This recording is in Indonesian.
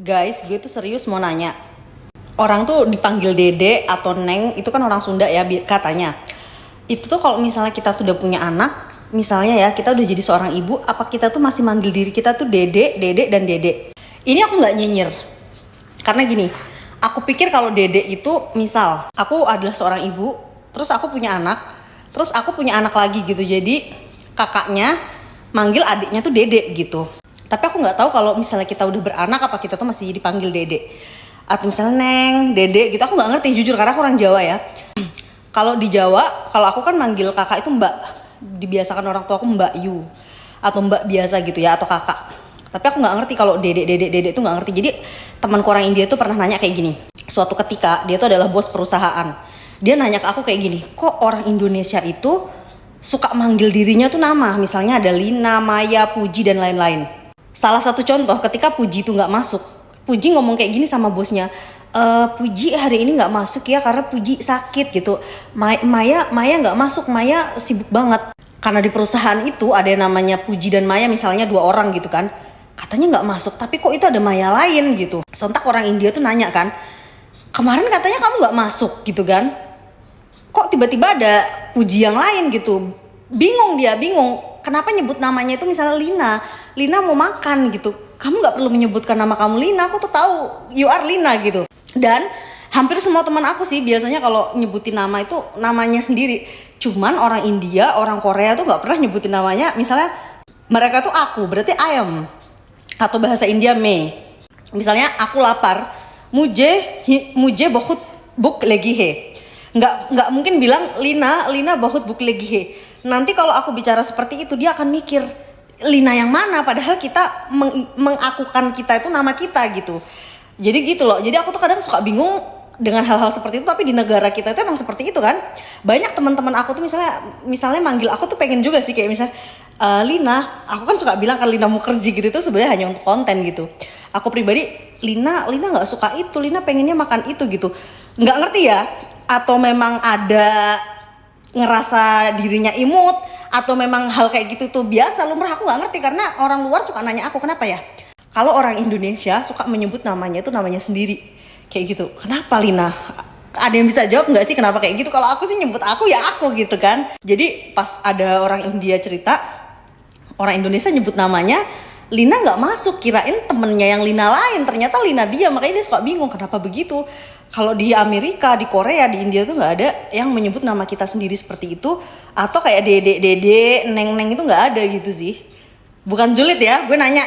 Guys, gue tuh serius mau nanya. Orang tuh dipanggil Dede atau Neng, itu kan orang Sunda ya katanya. Itu tuh kalau misalnya kita tuh udah punya anak, misalnya ya kita udah jadi seorang ibu, apa kita tuh masih manggil diri kita tuh Dede, Dede, dan Dede? Ini aku nggak nyinyir. Karena gini, aku pikir kalau Dede itu misal, aku adalah seorang ibu, terus aku punya anak, terus aku punya anak lagi gitu. Jadi kakaknya manggil adiknya tuh Dede gitu. Tapi aku nggak tahu kalau misalnya kita udah beranak apa kita tuh masih dipanggil Dede atau misalnya Neng, Dede gitu. Aku nggak ngerti jujur karena aku orang Jawa ya. Kalau di Jawa, kalau aku kan manggil kakak itu Mbak. Dibiasakan orang tua aku Mbak Yu atau Mbak biasa gitu ya, atau kakak. Tapi aku nggak ngerti kalau Dede itu nggak ngerti. Jadi temanku orang India tuh pernah nanya kayak gini. Suatu ketika dia tuh adalah bos perusahaan. Dia nanya ke aku kayak gini, kok orang Indonesia itu suka manggil dirinya tuh nama, misalnya ada Lina, Maya, Puji, dan lain-lain. Salah satu contoh ketika Puji itu nggak masuk, Puji ngomong kayak gini sama bosnya, Puji hari ini nggak masuk ya karena Puji sakit gitu. Maya nggak masuk, Maya sibuk banget. Karena di perusahaan itu ada yang namanya Puji dan Maya, misalnya 2 orang gitu kan, katanya nggak masuk, tapi kok itu ada Maya lain gitu. Sontak orang India tuh nanya kan, kemarin katanya kamu nggak masuk gitu kan, kok tiba-tiba ada Puji yang lain gitu. Bingung, kenapa nyebut namanya itu misalnya Lina mau makan gitu, kamu nggak perlu menyebutkan nama kamu Lina, aku tuh tahu you are Lina gitu. Dan hampir semua teman aku sih biasanya kalau nyebutin nama itu namanya sendiri. Cuman orang India, orang Korea tuh nggak pernah nyebutin namanya. Misalnya mereka tuh aku, berarti ayam, atau bahasa India me. Misalnya aku lapar, muje bahut buk lagi he. Nggak mungkin bilang Lina bahut buk lagi he. Nanti kalau aku bicara seperti itu dia akan mikir Lina yang mana, padahal kita mengakukan kita itu nama kita gitu. Jadi gitu loh. Jadi aku tuh kadang suka bingung dengan hal-hal seperti itu, tapi di negara kita itu emang seperti itu kan. Banyak teman-teman aku tuh misalnya manggil aku tuh pengen juga sih kayak misalnya Lina, aku kan suka bilang kan Lina Mukherjee gitu, itu sebenarnya hanya untuk konten gitu. Aku pribadi Lina nggak suka itu, Lina pengennya makan itu gitu. Nggak ngerti ya, atau memang ada ngerasa dirinya imut, atau memang hal kayak gitu tuh biasa lumrah, aku nggak ngerti. Karena orang luar suka nanya aku kenapa ya kalau orang Indonesia suka menyebut namanya itu namanya sendiri kayak gitu. Kenapa Lina? Ada yang bisa jawab nggak sih kenapa kayak gitu? Kalau aku sih nyebut aku ya aku gitu kan. Jadi pas ada orang India cerita orang Indonesia nyebut namanya Lina nggak masuk, kirain temennya yang Lina lain, ternyata Lina dia. Makanya dia suka bingung kenapa begitu. Kalau di Amerika, di Korea, di India tuh nggak ada yang menyebut nama kita sendiri seperti itu. Atau kayak Dede, Neng itu nggak ada gitu sih. Bukan julid ya, gue nanya.